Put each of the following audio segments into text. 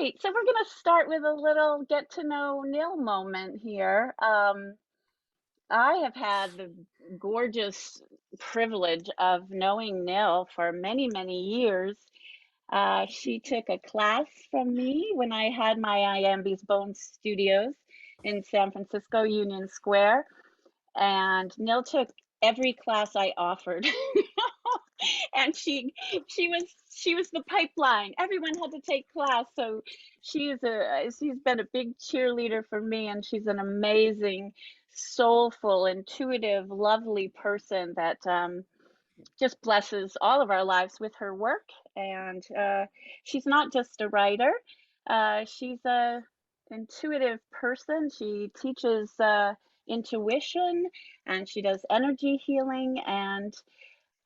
Great. So we're going to start with a little get to know Nil moment here. I have had the gorgeous privilege of knowing Nil for many, many years. She took a class from me when I had my Iambi's Bone Studios in San Francisco Union Square, and Nil took every class I offered. And she was the pipeline. Everyone had to take class. So she's been a big cheerleader for me, and she's an amazing, soulful, intuitive, lovely person that just blesses all of our lives with her work. And she's not just a writer. She's a intuitive person. She teaches intuition, and she does energy healing. And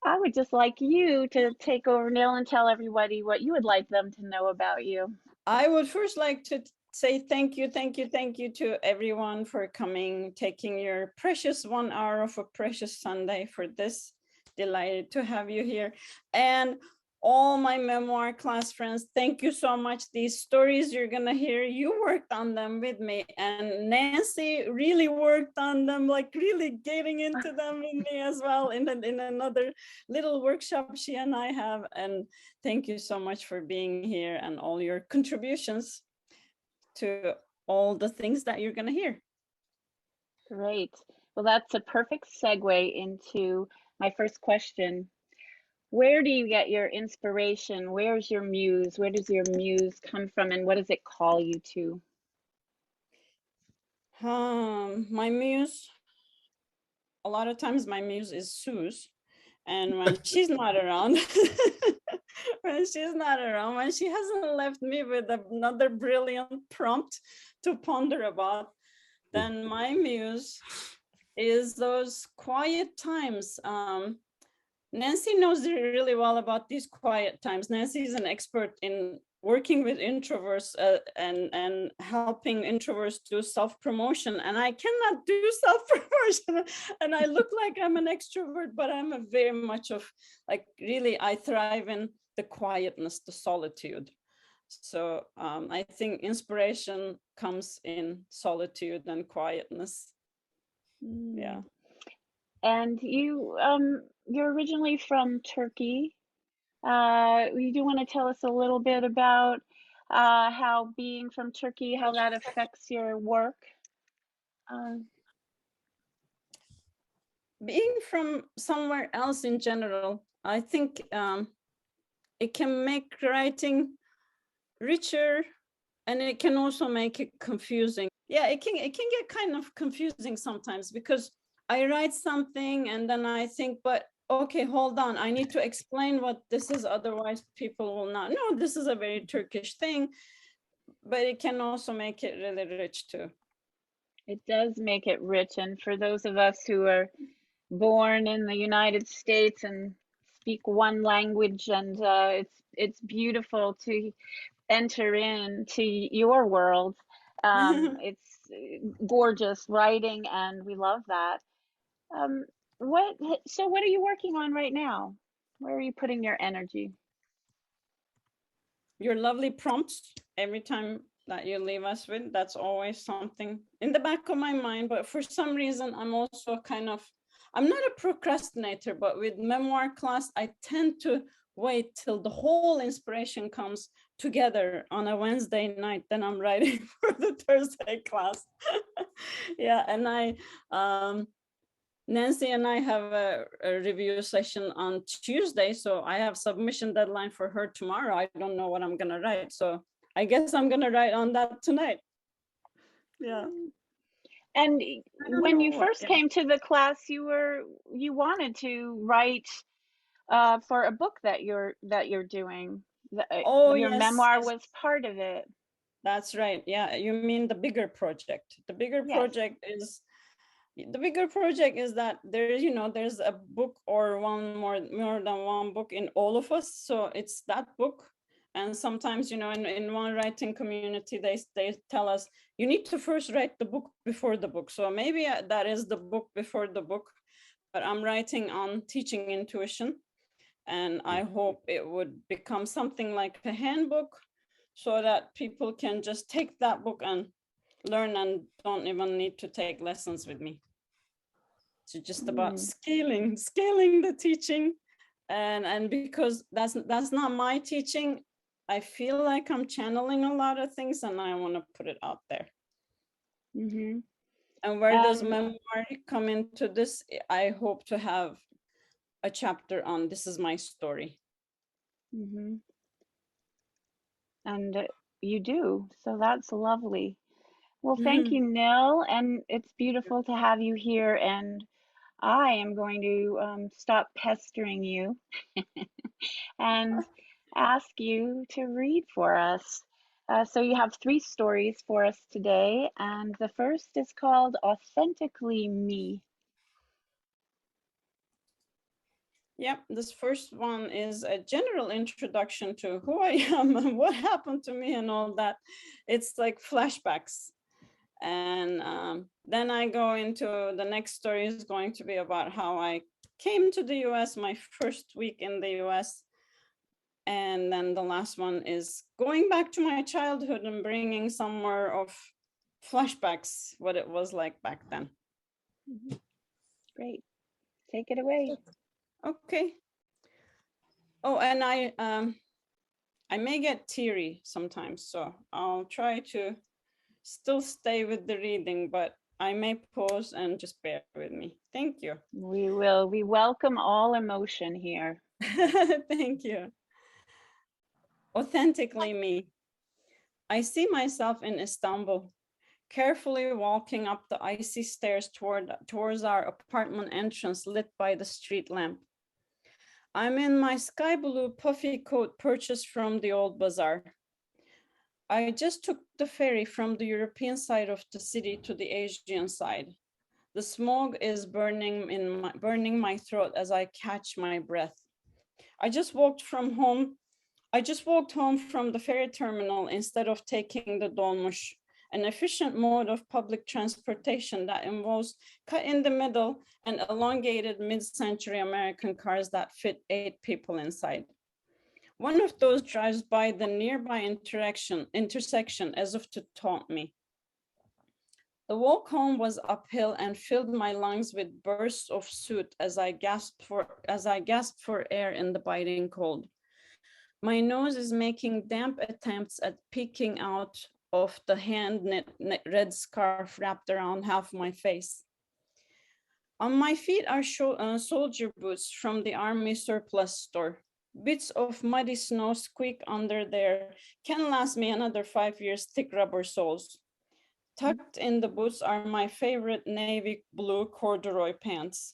I would just like you to take over, Neil, and tell everybody what you would like them to know about you. I would first like to say thank you to everyone for coming, taking your precious 1 hour of a precious Sunday for this. Delighted to have you here. And all my memoir class friends, thank you so much. These stories you're gonna hear, you worked on them with me, and Nancy really worked on them, like really getting into them with me as well in another little workshop she and I have. And thank you so much for being here and all your contributions to all the things that you're gonna hear. Great. Well, that's a perfect segue into my first question. Where do you get your inspiration? Where's your muse? Where does your muse come from, and what does it call you to? My muse, a lot of times my muse is Suze. And when she's not around, when she hasn't left me with another brilliant prompt to ponder about, then my muse is those quiet times. Nancy knows really well about these quiet times. Nancy is an expert in working with introverts and helping introverts do self-promotion. And I cannot do self-promotion. And I look like I'm an extrovert, but I'm a very much of, like, really, I thrive in the quietness, the solitude. So I think inspiration comes in solitude and quietness. Yeah. And you're originally from Turkey. You do want to tell us a little bit about how being from Turkey, how that affects your work? Being from somewhere else in general, I think it can make writing richer, and it can also make it confusing. Yeah, it can get kind of confusing sometimes, because I write something and then I think, but okay, hold on, I need to explain what this is, otherwise people will not know this is a very Turkish thing. But it can also make it really rich too. It does make it rich. And for those of us who are born in the United States and speak one language, and it's beautiful to enter into your world. It's gorgeous writing, and we love that. So what are you working on right now? Where are you putting your energy? Your lovely prompts every time that you leave us with, that's always something in the back of my mind. But for some reason, I'm also I'm not a procrastinator, but with memoir class, I tend to wait till the whole inspiration comes together on a Wednesday night. Then I'm writing for the Thursday class. Yeah, and Nancy and I have a review session on Tuesday, so I have submission deadline for her tomorrow. I don't know what I'm gonna write, so I guess I'm gonna write on that tonight. Yeah. And when you first came to the class, you wanted to write for a book that you're doing. Oh, your yes, memoir yes. was part of it. That's right. Yeah, you mean the bigger project. The bigger Yes. project is that there's a book or more than one book in all of us. So it's that book. And sometimes, in one writing community, they tell us you need to first write the book before the book. So maybe that is the book before the book, but I'm writing on teaching intuition, and I hope it would become something like a handbook, so that people can just take that book and learn and don't even need to take lessons with me. It's just about scaling the teaching. And because that's not my teaching, I feel like I'm channeling a lot of things and I want to put it out there. Mm-hmm. And where does memoir come into this? I hope to have a chapter on this is my story. Mm-hmm. And you do. So that's lovely. Well, thank you, Nil. And it's beautiful to have you here. And I am going to stop pestering you and ask you to read for us. So you have 3 stories for us today, and the first is called Authentically Me. Yep, this first one is a general introduction to who I am and what happened to me and all that. It's like flashbacks. And then I go into the next story is going to be about how I came to the US, my first week in the US. And then the last one is going back to my childhood and bringing some more of flashbacks, what it was like back then. Mm-hmm. Great. Take it away. Okay. Oh, and I may get teary sometimes, so I'll try to still stay with the reading, but I may pause and just bear with me. Thank you. We will. We welcome all emotion here. Thank you. Authentically me. I see myself in Istanbul, carefully walking up the icy stairs towards our apartment entrance lit by the street lamp. I'm in my sky blue puffy coat purchased from the old bazaar. I just took the ferry from the European side of the city to the Asian side. The smog is burning my throat as I catch my breath. I just walked home from the ferry terminal instead of taking the dolmuş, an efficient mode of public transportation that involves cut in the middle and elongated mid-century American cars that fit 8 people inside. One of those drives by the nearby intersection as if to taunt me. The walk home was uphill and filled my lungs with bursts of soot as I gasped for air in the biting cold. My nose is making damp attempts at peeking out of the hand-knit red scarf wrapped around half my face. On my feet are soldier boots from the army surplus store. Bits of muddy snow squeak under there can last me another 5 years thick rubber soles. Tucked in the boots are my favorite navy blue corduroy pants.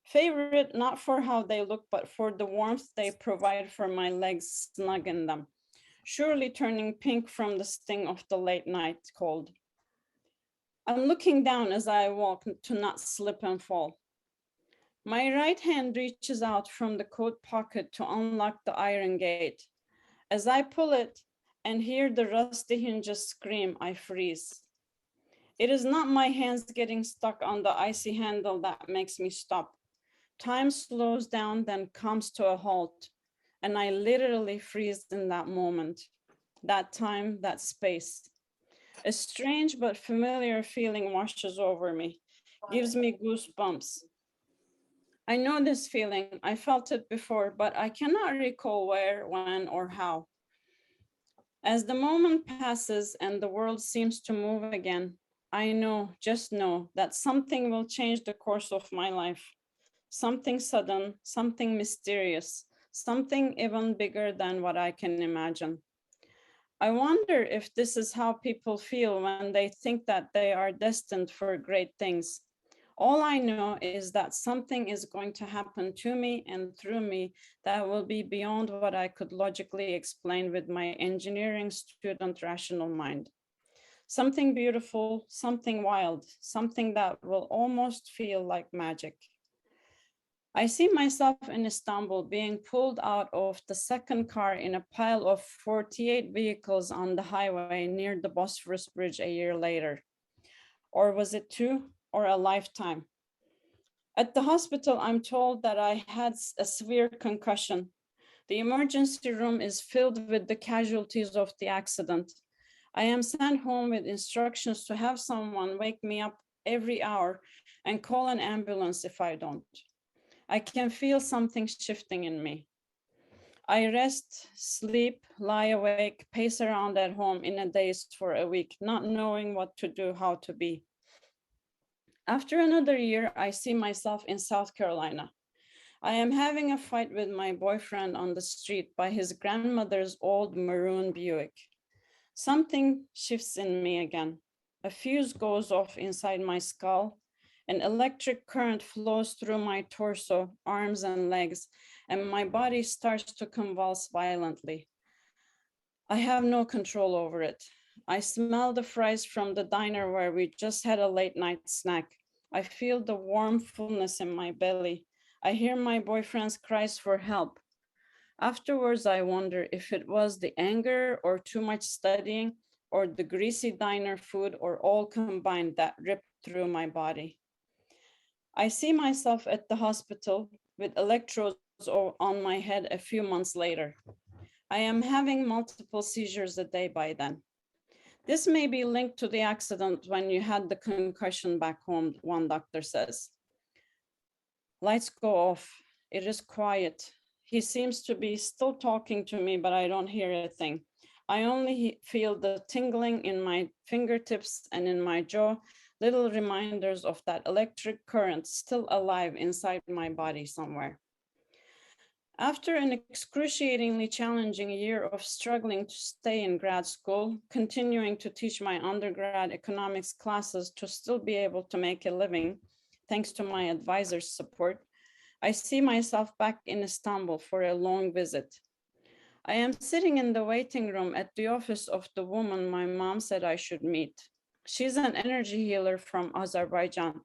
Favorite not for how they look, but for the warmth they provide for my legs snug in them, surely turning pink from the sting of the late night cold. I'm looking down as I walk to not slip and fall. My right hand reaches out from the coat pocket to unlock the iron gate. As I pull it and hear the rusty hinges scream, I freeze. It is not my hands getting stuck on the icy handle that makes me stop. Time slows down, then comes to a halt, and I literally freeze in that moment, that time, that space. A strange but familiar feeling washes over me, gives me goosebumps. I know this feeling, I felt it before, but I cannot recall where, when, or how. As the moment passes and the world seems to move again, I know, just know, that something will change the course of my life. Something sudden, something mysterious, something even bigger than what I can imagine. I wonder if this is how people feel when they think that they are destined for great things. All I know is that something is going to happen to me and through me that will be beyond what I could logically explain with my engineering student rational mind. Something beautiful, something wild, something that will almost feel like magic. I see myself in Istanbul being pulled out of the second car in a pile of 48 vehicles on the highway near the Bosphorus Bridge a year later. Or was it 2 or a lifetime? At the hospital, I'm told that I had a severe concussion. The emergency room is filled with the casualties of the accident. I am sent home with instructions to have someone wake me up every hour and call an ambulance if I don't. I can feel something shifting in me. I rest, sleep, lie awake, pace around at home in a daze for a week, not knowing what to do, how to be. After another year, I see myself in South Carolina. I am having a fight with my boyfriend on the street by his grandmother's old maroon Buick. Something shifts in me again. A fuse goes off inside my skull. An electric current flows through my torso, arms, and legs, and my body starts to convulse violently. I have no control over it. I smell the fries from the diner where we just had a late night snack. I feel the warm fullness in my belly. I hear my boyfriend's cries for help. Afterwards, I wonder if it was the anger or too much studying or the greasy diner food or all combined that ripped through my body. I see myself at the hospital with electrodes on my head a few months later. I am having multiple seizures a day by then. This may be linked to the accident when you had the concussion back home, one doctor says. Lights go off. It is quiet. He seems to be still talking to me, but I don't hear a thing. I only feel the tingling in my fingertips and in my jaw, little reminders of that electric current still alive inside my body somewhere. After an excruciatingly challenging year of struggling to stay in grad school, continuing to teach my undergrad economics classes to still be able to make a living, thanks to my advisor's support, I see myself back in Istanbul for a long visit. I am sitting in the waiting room at the office of the woman my mom said I should meet. She's an energy healer from Azerbaijan,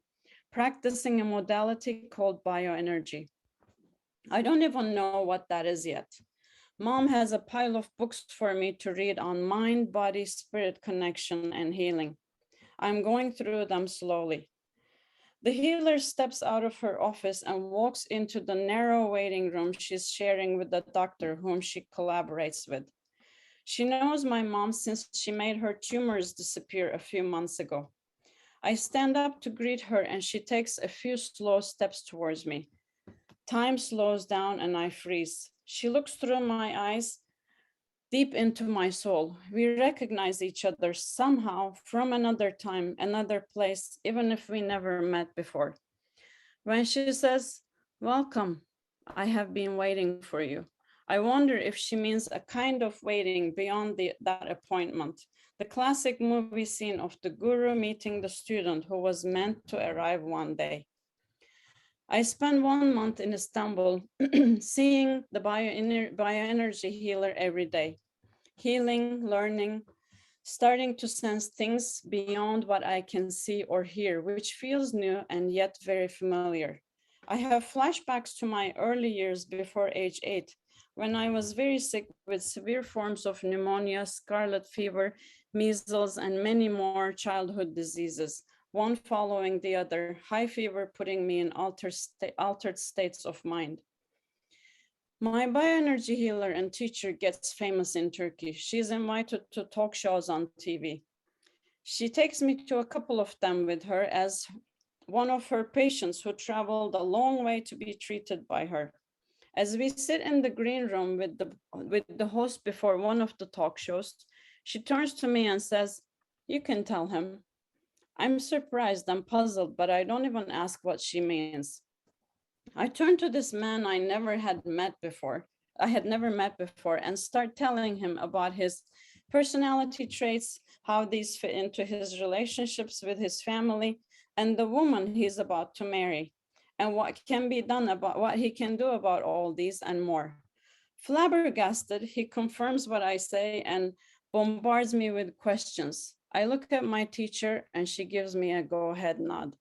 practicing a modality called bioenergy. I don't even know what that is yet. Mom has a pile of books for me to read on mind, body, spirit connection and healing. I'm going through them slowly. The healer steps out of her office and walks into the narrow waiting room she's sharing with the doctor whom she collaborates with. She knows my mom since she made her tumors disappear a few months ago. I stand up to greet her and she takes a few slow steps towards me. Time slows down and I freeze. She looks through my eyes, deep into my soul. We recognize each other somehow from another time, another place, even if we never met before. When she says, "Welcome, I have been waiting for you," I wonder if she means a kind of waiting beyond that appointment, the classic movie scene of the guru meeting the student who was meant to arrive one day. I spent 1 month in Istanbul seeing the bioenergy healer every day, healing, learning, starting to sense things beyond what I can see or hear, which feels new and yet very familiar. I have flashbacks to my early years before age 8, when I was very sick with severe forms of pneumonia, scarlet fever, measles, and many more childhood diseases, one following the other, high fever putting me in altered states of mind. My bioenergy healer and teacher gets famous in Turkey. She's invited to talk shows on TV. She takes me to a couple of them with her as one of her patients who traveled a long way to be treated by her. As we sit in the green room with the host before one of the talk shows, she turns to me and says, "You can tell him." I'm surprised and puzzled, but I don't even ask what she means. I turn to this man I had never met before, and start telling him about his personality traits, how these fit into his relationships with his family, and the woman he's about to marry, and what he can do about all these and more. Flabbergasted, he confirms what I say and bombards me with questions. I look at my teacher and she gives me a go-ahead nod.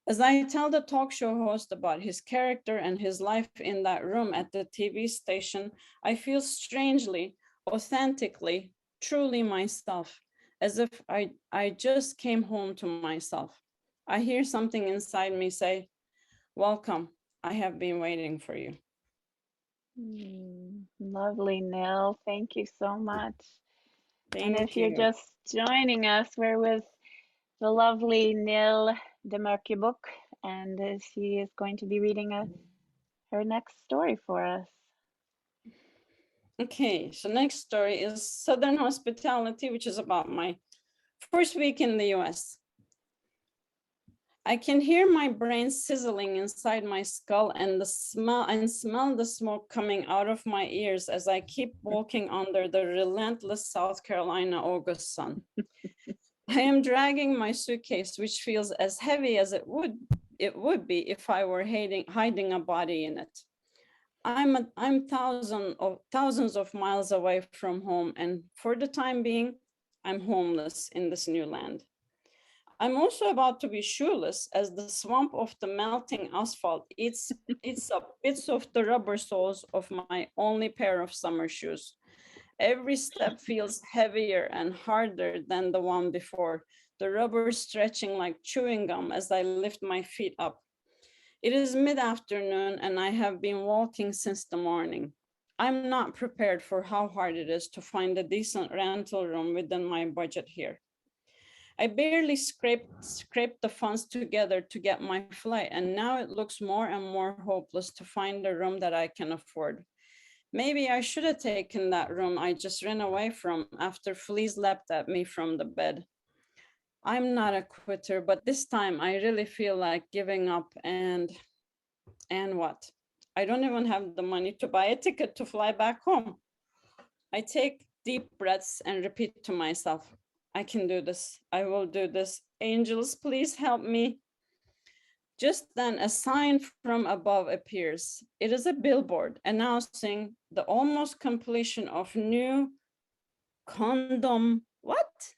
As I tell the talk show host about his character and his life in that room at the TV station, I feel strangely, authentically, truly myself, as if I just came home to myself. I hear something inside me say, "Welcome, I have been waiting for you." Lovely, Nil. Thank you so much. And if Thank you're you. just joining us, we're with the lovely Nil Demircubuk, and she is going to be reading her next story for us. Okay, so next story is Southern Hospitality, which is about my first week in the US. I can hear my brain sizzling inside my skull and smell the smoke coming out of my ears as I keep walking under the relentless South Carolina August sun. I am dragging my suitcase, which feels as heavy as it would be if I were hiding a body in it. I'm thousands of miles away from home, and for the time being, I'm homeless in this new land. I'm also about to be shoeless as the swamp of the melting asphalt eats up bits of the rubber soles of my only pair of summer shoes. Every step feels heavier and harder than the one before, the rubber stretching like chewing gum as I lift my feet up. It is mid-afternoon and I have been walking since the morning. I'm not prepared for how hard it is to find a decent rental room within my budget here. I barely scraped the funds together to get my flight, and now it looks more and more hopeless to find a room that I can afford. Maybe I should have taken that room I just ran away from after fleas leapt at me from the bed. I'm not a quitter, but this time I really feel like giving up and what? I don't even have the money to buy a ticket to fly back home. I take deep breaths and repeat to myself, I can do this. I will do this. Angels, please help me. Just then, a sign from above appears. It is a billboard announcing the almost completion of new condom. What?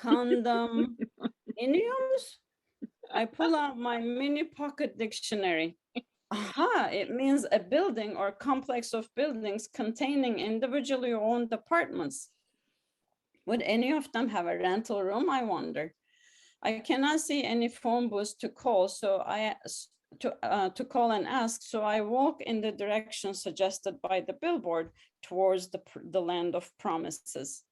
Condominiums? I pull out my mini pocket dictionary. Aha, it means a building or complex of buildings containing individually owned apartments. Would any of them have a rental room, I wonder? I cannot see any phone booths to call, to call and ask, so I walk in the direction suggested by the billboard towards the land of promises.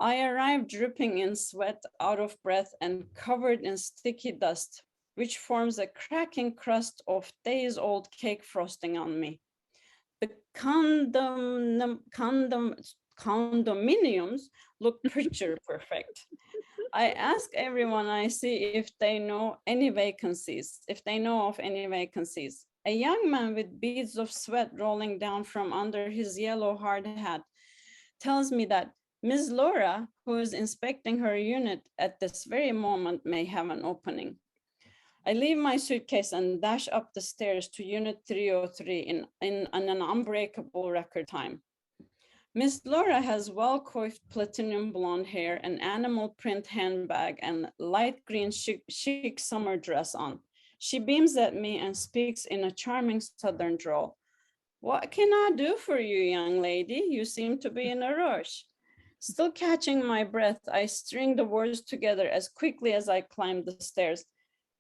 I arrive dripping in sweat, out of breath, and covered in sticky dust, which forms a cracking crust of days-old cake frosting on me. The condominiums look picture perfect. I ask everyone I see if they know any vacancies, if they know of any vacancies. A young man with beads of sweat rolling down from under his yellow hard hat tells me that Ms. Laura, who is inspecting her unit at this very moment, may have an opening. I leave my suitcase and dash up the stairs to Unit 303 in an unbreakable record time. Miss Laura has well-coiffed platinum blonde hair, an animal print handbag, and light green chic summer dress on. She beams at me and speaks in a charming southern drawl. What can I do for you, young lady? You seem to be in a rush. Still catching my breath, I string the words together as quickly as I climb the stairs.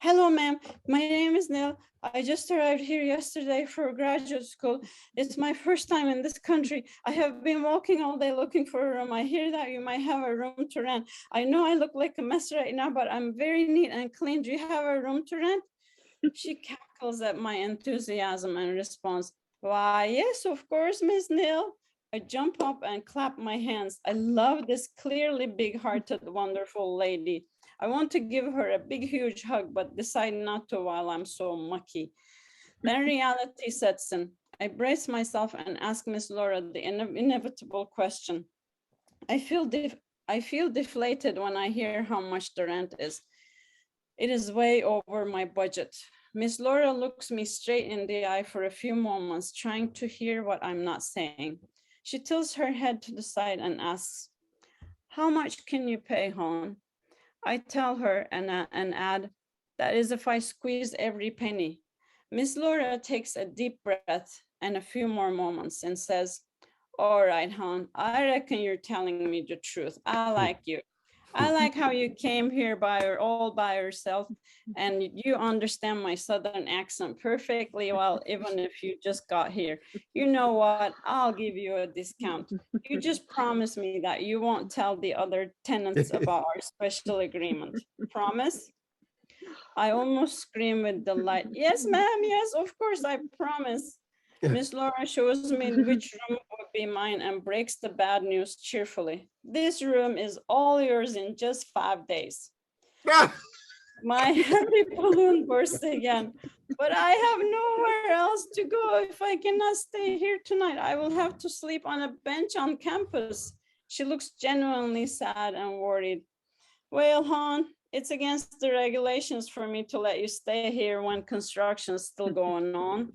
Hello, ma'am. My name is Nil. I just arrived here yesterday for graduate school. It's my first time in this country. I have been walking all day looking for a room. I hear that you might have a room to rent. I know I look like a mess right now, but I'm very neat and clean. Do you have a room to rent? She cackles at my enthusiasm and responds, why, yes, of course, Miss Nil. I jump up and clap my hands. I love this clearly big-hearted, wonderful lady. I want to give her a big, huge hug, but decide not to while I'm so mucky. Then reality sets in. I brace myself and ask Miss Laura the inevitable question. I feel deflated when I hear how much the rent is. It is way over my budget. Miss Laura looks me straight in the eye for a few moments, trying to hear what I'm not saying. She tilts her head to the side and asks, how much can you pay, hon? I tell her and add, that is if I squeeze every penny. Miss Laura takes a deep breath and a few more moments and says, all right, hon, I reckon you're telling me the truth. I like you. I like how you came here all by yourself, and you understand my southern accent perfectly well, even if you just got here. You know what? I'll give you a discount. You just promise me that you won't tell the other tenants about our special agreement. Promise? I almost scream with delight. Yes, ma'am. Yes, of course, I promise. Miss Laura shows me which room would be mine and breaks the bad news cheerfully. This room is all yours in just 5 days. My happy balloon bursts again. But I have nowhere else to go if I cannot stay here tonight. I will have to sleep on a bench on campus. She looks genuinely sad and worried. Well, hon, it's against the regulations for me to let you stay here when construction's still going on.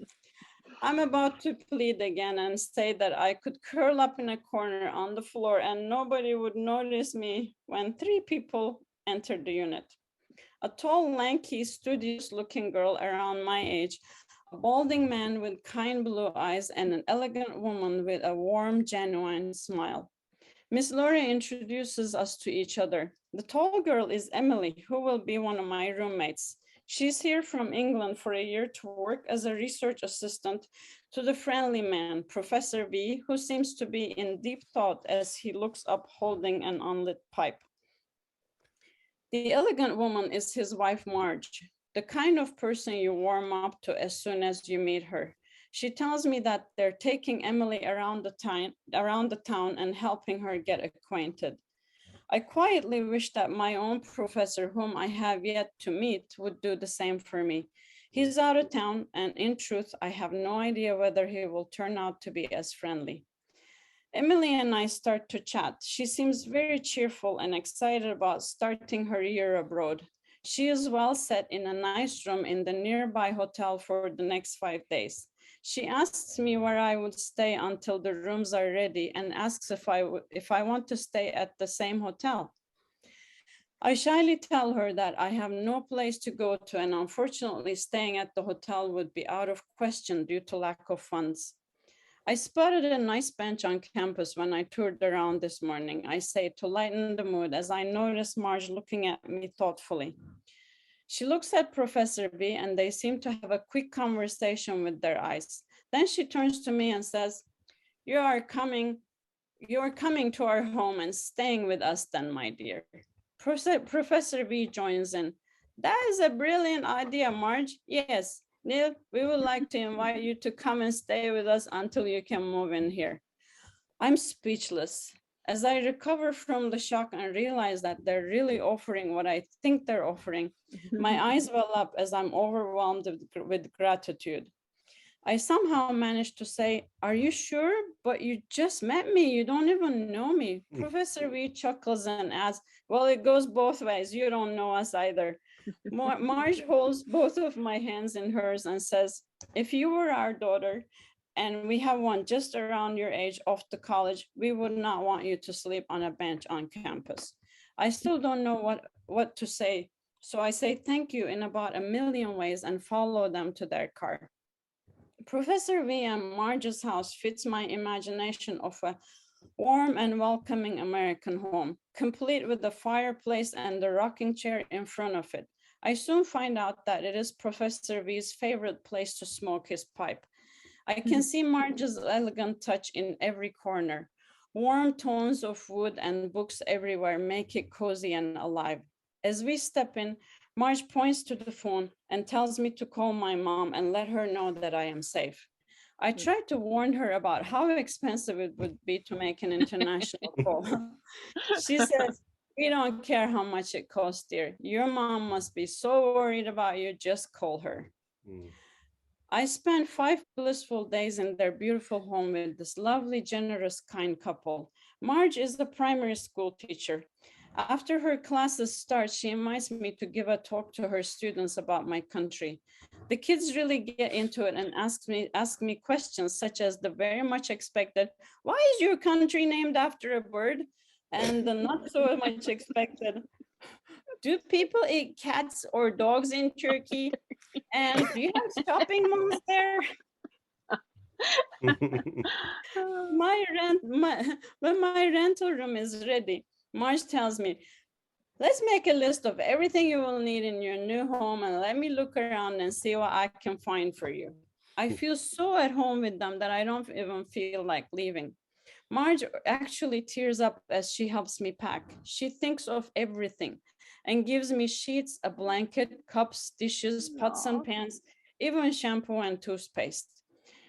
I'm about to plead again and say that I could curl up in a corner on the floor and nobody would notice me when 3 people entered the unit. A tall, lanky, studious-looking girl around my age, a balding man with kind blue eyes, and an elegant woman with a warm, genuine smile. Miss Laurie introduces us to each other. The tall girl is Emily, who will be one of my roommates. She's here from England for a year to work as a research assistant to the friendly man, Professor V, who seems to be in deep thought as he looks up holding an unlit pipe. The elegant woman is his wife, Marge, the kind of person you warm up to as soon as you meet her. She tells me that they're taking Emily around the town and helping her get acquainted. I quietly wish that my own professor, whom I have yet to meet, would do the same for me. He's out of town, and in truth, I have no idea whether he will turn out to be as friendly. Emily and I start to chat. She seems very cheerful and excited about starting her year abroad. She is well set in a nice room in the nearby hotel for the next 5 days. She asks me where I would stay until the rooms are ready and asks if I want to stay at the same hotel. I shyly tell her that I have no place to go to and unfortunately staying at the hotel would be out of question due to lack of funds. I spotted a nice bench on campus when I toured around this morning, I say to lighten the mood as I notice Marge looking at me thoughtfully. She looks at Professor V and they seem to have a quick conversation with their eyes. Then she turns to me and says, You're coming to our home and staying with us then, my dear. Professor V joins in. That is a brilliant idea, Marge. Yes, Neil, we would like to invite you to come and stay with us until you can move in here. I'm speechless. As I recover from the shock and realize that they're really offering what I think they're offering, my eyes well up as I'm overwhelmed with gratitude. I somehow managed to say, Are you sure? But you just met me. You don't even know me. Professor V chuckles and adds, Well, it goes both ways. You don't know us either. Marge holds both of my hands in hers and says, If you were our daughter, and we have one just around your age off to college, we would not want you to sleep on a bench on campus. I still don't know what to say. So I say thank you in about a million ways and follow them to their car. Professor V and Marge's house fits my imagination of a warm and welcoming American home, complete with the fireplace and the rocking chair in front of it. I soon find out that it is Professor V's favorite place to smoke his pipe. I can see Marge's elegant touch in every corner. Warm tones of wood and books everywhere make it cozy and alive. As we step in, Marge points to the phone and tells me to call my mom and let her know that I am safe. I tried to warn her about how expensive it would be to make an international call. She says, We don't care how much it costs, dear. Your mom must be so worried about you, just call her. I spent 5 blissful days in their beautiful home with this lovely, generous, kind couple. Marge is a primary school teacher. After her classes start, she invites me to give a talk to her students about my country. The kids really get into it and ask me questions such as the very much expected, why is your country named after a bird? And the not so much expected, do people eat cats or dogs in Turkey? And do you have shopping malls there? When my rental room is ready, Marge tells me, Let's make a list of everything you will need in your new home and let me look around and see what I can find for you. I feel so at home with them that I don't even feel like leaving. Marge actually tears up as she helps me pack. She thinks of everything and gives me sheets, a blanket, cups, dishes, pots and Aw. pans, even shampoo and toothpaste.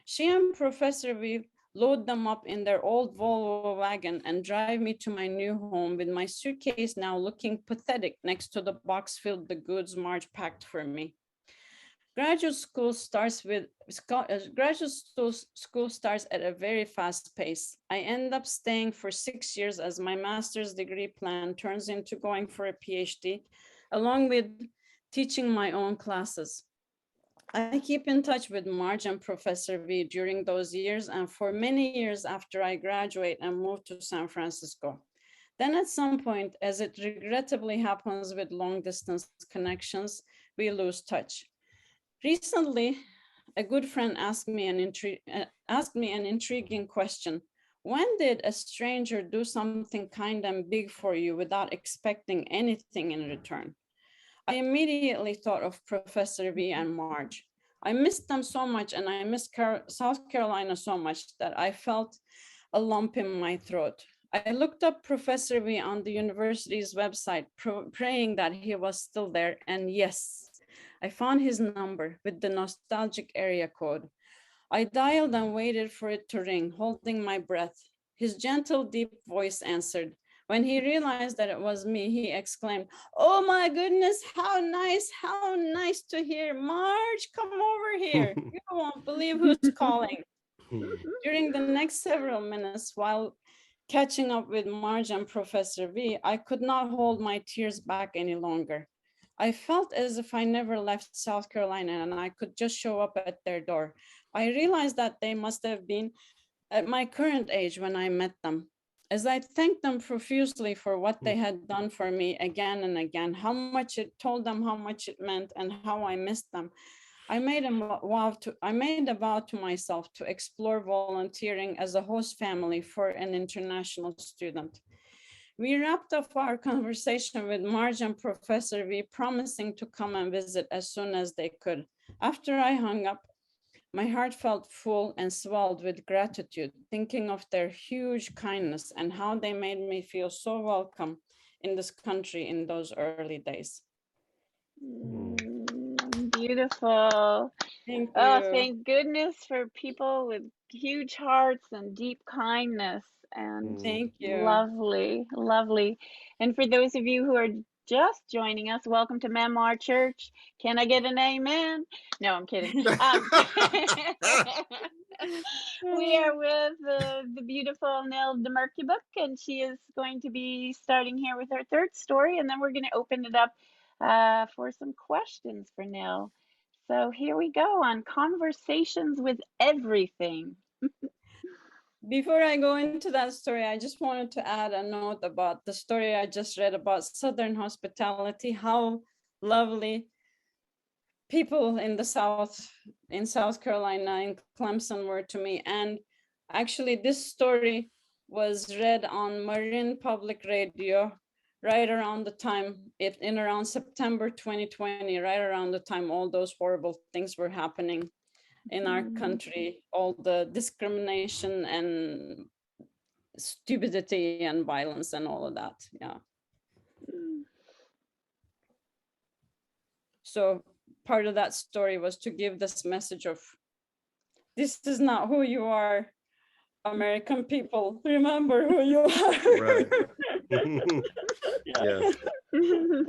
She and Professor V load them up in their old Volvo wagon and drive me to my new home with my suitcase now looking pathetic next to the box filled with goods Marge packed for me. Graduate school starts with school starts at a very fast pace. I end up staying for 6 years as my master's degree plan turns into going for a PhD, along with teaching my own classes. I keep in touch with Marge and Professor V during those years and for many years after I graduate and move to San Francisco. Then at some point, as it regrettably happens with long distance connections, we lose touch. Recently, a good friend asked me an intriguing question. When did a stranger do something kind and big for you without expecting anything in return? I immediately thought of Professor V and Marge. I missed them so much and I missed South Carolina so much that I felt a lump in my throat. I looked up Professor V on the university's website, praying that he was still there, and yes, I found his number with the nostalgic area code. I dialed and waited for it to ring, holding my breath. His gentle, deep voice answered. When he realized that it was me, he exclaimed, "Oh my goodness, how nice to hear. Marge, come over here. You won't believe who's calling." During the next several minutes, while catching up with Marge and Professor V, I could not hold my tears back any longer. I felt as if I never left South Carolina and I could just show up at their door. I realized that they must have been at my current age when I met them. As I thanked them profusely for what they had done for me again and again, told them how much it meant and how I missed them, I made a vow to myself to explore volunteering as a host family for an international student. We wrapped up our conversation with Marge and Professor V, promising to come and visit as soon as they could. After I hung up, my heart felt full and swelled with gratitude, thinking of their huge kindness and how they made me feel so welcome in this country in those early days. Beautiful. Thank Oh, you. thank goodness for people with huge hearts and deep kindness. And Thank you. lovely, lovely. And for those of you who are just joining us, welcome to Memoir Church. Can I get an amen? No, I'm kidding. We are with the beautiful Nil Demircubuk, and she is going to be starting here with her third story, and then we're going to open it up for some questions for Nil. So here we go on Conversations with Everything. Before I go into that story, I just wanted to add a note about the story I just read about Southern hospitality, how lovely people in the South, in South Carolina, in Clemson were to me. And actually this story was read on Marin Public Radio right around the time, in around September 2020, right around the time all those horrible things were happening in our country, all the discrimination and stupidity and violence and all of that. Yeah. So part of that story was to give this message of, this is not who you are, American people. Remember who you are. Right. Yes.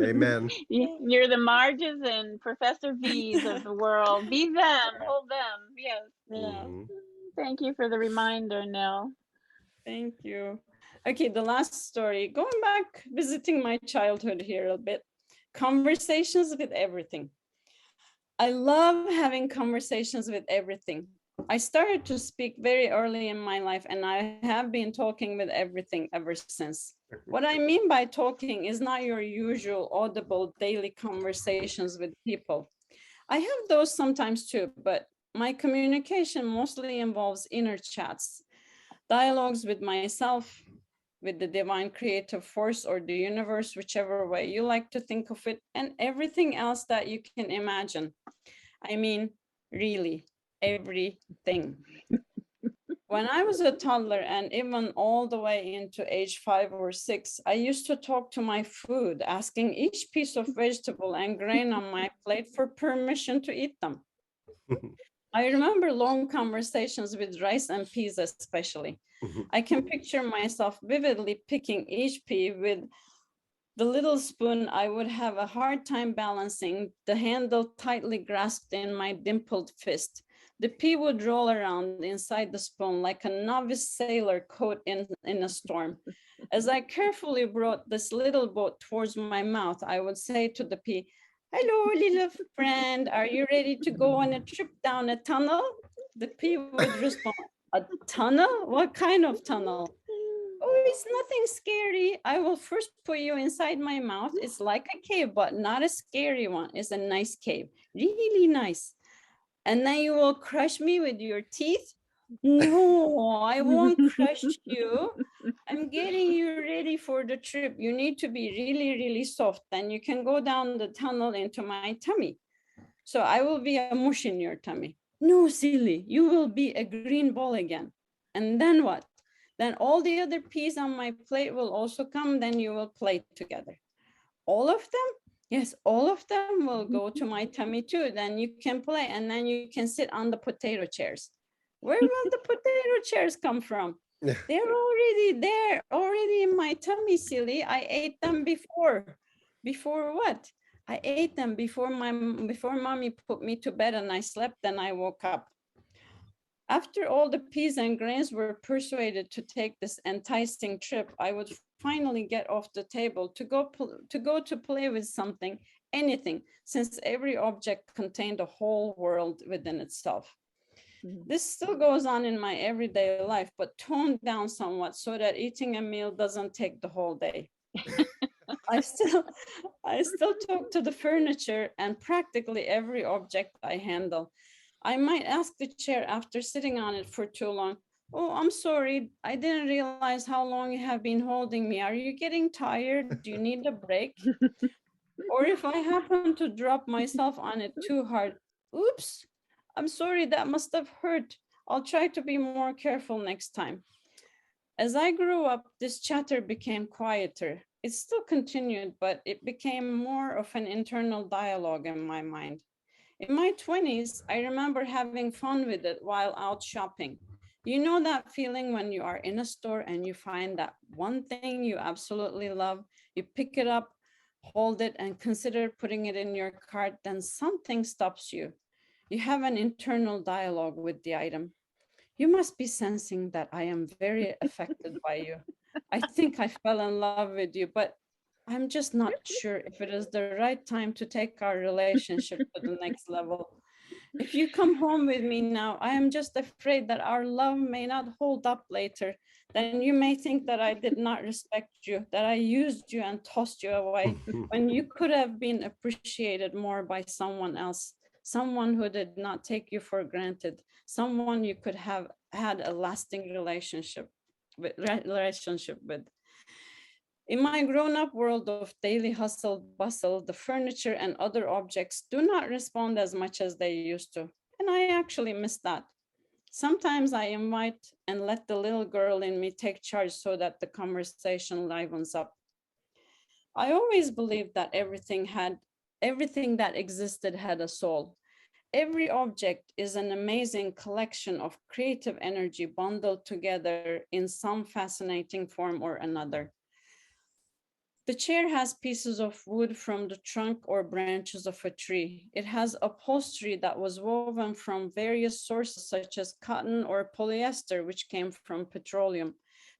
Amen. You're the Marges and Professor V's of the world. Be them, hold them. Yes. Yeah. Thank you for the reminder, Nil. Thank you. Okay, the last story, going back, visiting my childhood here a bit. Conversations with everything. I love having conversations with everything. I started to speak very early in my life, and I have been talking with everything ever since. What I mean by talking is not your usual audible daily conversations with people. I have those sometimes too, but my communication mostly involves inner chats, dialogues with myself, with the divine creative force or the universe, whichever way you like to think of it, and everything else that you can imagine. I mean, really, everything. When I was a toddler and even all the way into age 5 or 6, I used to talk to my food, asking each piece of vegetable and grain on my plate for permission to eat them. I remember long conversations with rice and peas especially. I can picture myself vividly picking each pea with the little spoon. I would have a hard time balancing, the handle tightly grasped in my dimpled fist. The pea would roll around inside the spoon like a novice sailor caught in a storm. As I carefully brought this little boat towards my mouth, I would say to the pea, "Hello, little friend, are you ready to go on a trip down a tunnel?" The pea would respond, "A tunnel? What kind of tunnel?" "Oh, it's nothing scary. I will first put you inside my mouth. It's like a cave, but not a scary one. It's a nice cave, really nice. And then you will crush me with your teeth." "No, I won't crush you. I'm getting you ready for the trip. You need to be really, really soft. Then you can go down the tunnel into my tummy. So I will be a mush in your tummy." "No, silly, you will be a green ball again." "And then what?" "Then all the other peas on my plate will also come. Then you will play together." "All of them?" "Yes, all of them will go to my tummy too. Then you can play and then you can sit on the potato chairs." "Where will the potato chairs come from?" "They're already there, already in my tummy, silly. I ate them before." "Before what?" "I ate them before mommy put me to bed and I slept, then I woke up." After all the peas and grains were persuaded to take this enticing trip, I would finally get off the table to go to play with something, anything, since every object contained a whole world within itself. This still goes on in my everyday life, but toned down somewhat so that eating a meal doesn't take the whole day. I still talk to the furniture and practically every object I handle. I might ask the chair after sitting on it for too long, "Oh, I'm sorry, I didn't realize how long you have been holding me. Are you getting tired? Do you need a break?" Or if I happen to drop myself on it too hard, "Oops, I'm sorry, that must have hurt. I'll try to be more careful next time." As I grew up, this chatter became quieter. It still continued, but it became more of an internal dialogue in my mind. In my 20s, I remember having fun with it while out shopping. You know that feeling when you are in a store and you find that one thing you absolutely love, you pick it up, hold it, and consider putting it in your cart, then something stops you. You have an internal dialogue with the item. "You must be sensing that I am very affected by you. I think I fell in love with you, but I'm just not sure if it is the right time to take our relationship to the next level. If you come home with me now, I am just afraid that our love may not hold up later. Then you may think that I did not respect you, that I used you and tossed you away when you could have been appreciated more by someone else, someone who did not take you for granted, someone you could have had a lasting relationship with." In my grown-up world of daily hustle bustle, the furniture and other objects do not respond as much as they used to, and I actually miss that. Sometimes I invite and let the little girl in me take charge so that the conversation livens up. I always believed that everything that existed had a soul. Every object is an amazing collection of creative energy bundled together in some fascinating form or another. The chair has pieces of wood from the trunk or branches of a tree. It has upholstery that was woven from various sources such as cotton or polyester, which came from petroleum.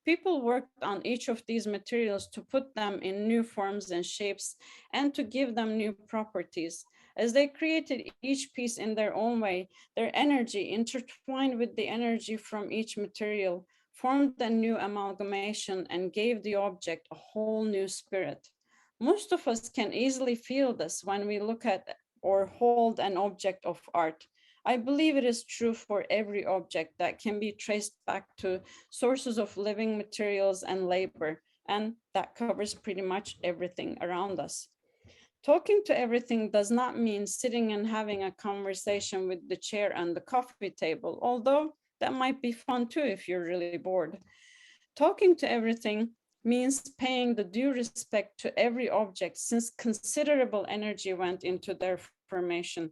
People worked on each of these materials to put them in new forms and shapes and to give them new properties. As they created each piece in their own way, their energy intertwined with the energy from each material formed a new amalgamation and gave the object a whole new spirit. Most of us can easily feel this when we look at or hold an object of art. I believe it is true for every object that can be traced back to sources of living materials and labor, and that covers pretty much everything around us. Talking to everything does not mean sitting and having a conversation with the chair and the coffee table, although that might be fun too if you're really bored. Talking to everything means paying the due respect to every object since considerable energy went into their formation.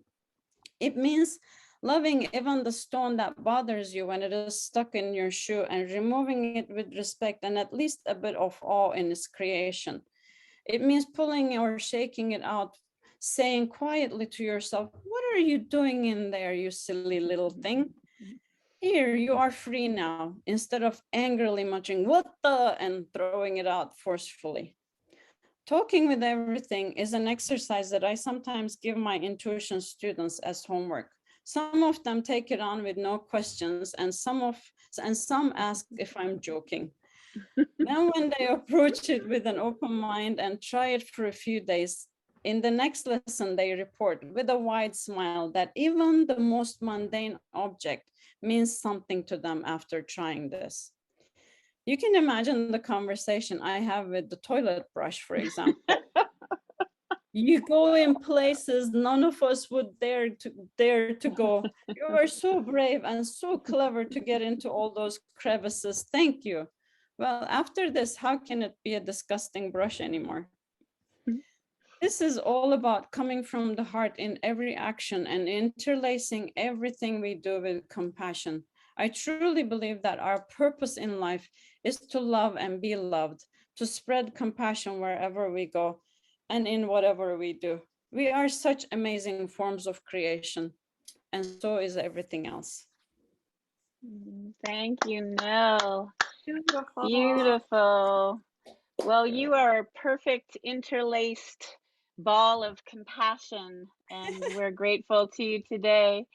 It means loving even the stone that bothers you when it is stuck in your shoe and removing it with respect and at least a bit of awe in its creation. It means pulling or shaking it out, saying quietly to yourself, "What are you doing in there, you silly little thing? Here, you are free now," instead of angrily muttering, "What the?" and throwing it out forcefully. Talking with everything is an exercise that I sometimes give my intuition students as homework. Some of them take it on with no questions, and some ask if I'm joking. Then when they approach it with an open mind and try it for a few days, in the next lesson they report with a wide smile that even the most mundane object means something to them after trying this. You can imagine the conversation I have with the toilet brush, for example. You go in places none of us would dare to go. You were so brave and so clever to get into all those crevices. Thank you. Well, after this, how can it be a disgusting brush anymore? This is all about coming from the heart in every action and interlacing everything we do with compassion. I truly believe that our purpose in life is to love and be loved, to spread compassion wherever we go and in whatever we do. We are such amazing forms of creation, and so is everything else. Thank you, Nil. Beautiful. Beautiful. Well, you are a perfect interlaced ball of compassion, and we're grateful to you today.